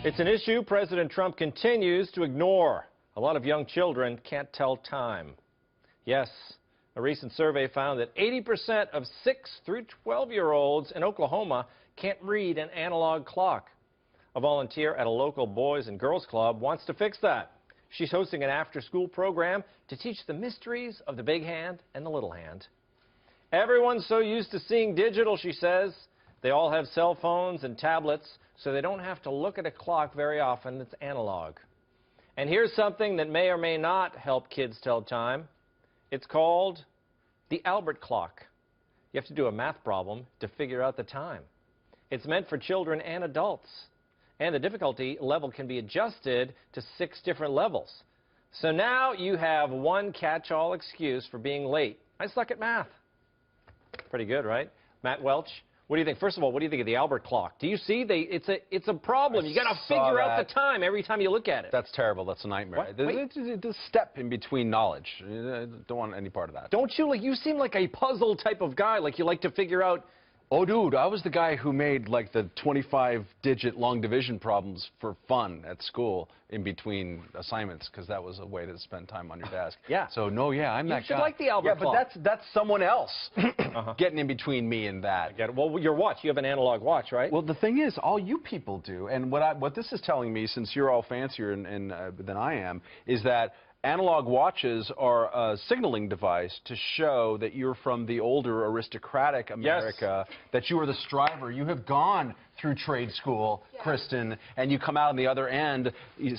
It's an issue President Trump continues to ignore. A lot of young children can't tell time. Yes, a recent survey found that 80% of 6 through 12-year-olds in Oklahoma can't read an analog clock. A volunteer at a local Boys and Girls Club wants to fix that. She's hosting an after-school program to teach the mysteries of the big hand and the little hand. Everyone's so used to seeing digital, she says. They all have cell phones and tablets, so they don't have to look at a clock very often that's analog. And here's something that may or may not help kids tell time. It's called the Albert clock. You have to do a math problem to figure out the time. It's meant for children and adults. And the difficulty level can be adjusted to 6 different levels. So now you have one catch-all excuse for being late. I suck at math. Pretty good, right? Matt Welch, what do you think? First of all, what do you think of the Albert clock? Do you see? It's a problem. You got to figure out the time every time you look at it. That's terrible. That's a nightmare. It's a step in between knowledge. I don't want any part of that. Don't you? You seem like a puzzle type of guy. Like you like to figure out. Oh, dude, I was the guy who made, like, the 25-digit long division problems for fun at school in between assignments, because that was a way to spend time on your desk. Yeah. So, no, yeah, I'm that guy. You should like the Albert clock. Yeah, but that's someone else getting in between me and that. I get it. Well, your watch, you have an analog watch, right? Well, the thing is, all you people do, and what this is telling me, since you're all fancier than I am, is that analog watches are a signaling device to show that you're from the older aristocratic America, yes, that you are the striver. You have gone through trade school, yeah, Kristen, and you come out on the other end,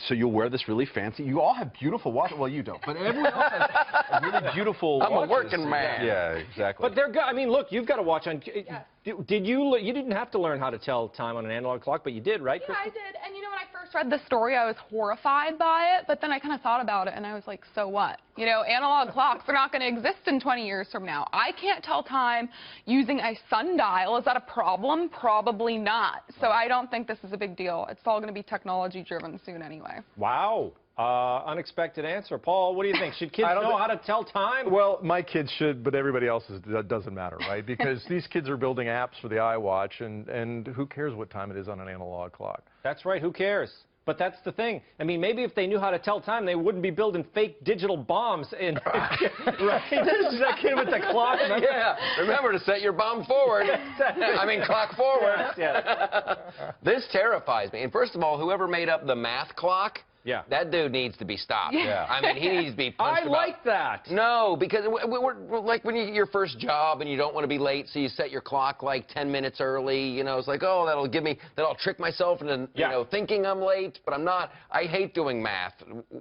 so you'll wear this really fancy. You all have beautiful watches. Well, you don't, but everyone else has a really beautiful watches. I'm a working man. Yeah, exactly. But they're good. I mean, look, you've got a watch on. Yes. Did you didn't have to learn how to tell time on an analog clock, but you did, right, Yeah, Kristen? I did. And you know, when I first read the story, I was horrified by it, but then I kind of thought about it, and I was like, so what? You know, analog clocks are not going to exist in 20 years from now. I can't tell time using a sundial. Is that a problem? Probably not. So I don't think this is a big deal. It's all going to be technology-driven soon anyway. Wow. Unexpected answer. Paul, what do you think? Should kids know how to tell time? Well, my kids should, but everybody else's doesn't matter, right? Because these kids are building apps for the iWatch, and who cares what time it is on an analog clock? That's right. Who cares? But that's the thing. I mean, maybe if they knew how to tell time, they wouldn't be building fake digital bombs. Right? This is that kid with the clock. Remember? Yeah. Remember to set your bomb forward. I mean, clock forward. Yes. This terrifies me. And first of all, whoever made up the math clock, yeah, that dude needs to be stopped. Yeah. I mean, he needs to be punched. I like that. No, because we're like when you get your first job and you don't want to be late, so you set your clock like 10 minutes early. You know, it's like, oh, that'll trick myself into thinking I'm late, but I'm not. I hate doing math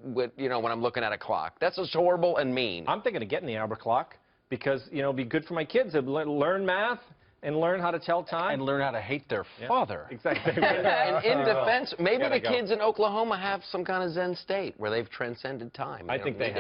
when I'm looking at a clock. That's just horrible and mean. I'm thinking of getting the Albert clock because it'd be good for my kids to learn math and learn how to tell time. And learn how to hate their father. Exactly. And in defense, maybe the kids in Oklahoma have some kind of Zen state where they've transcended time. I think they have.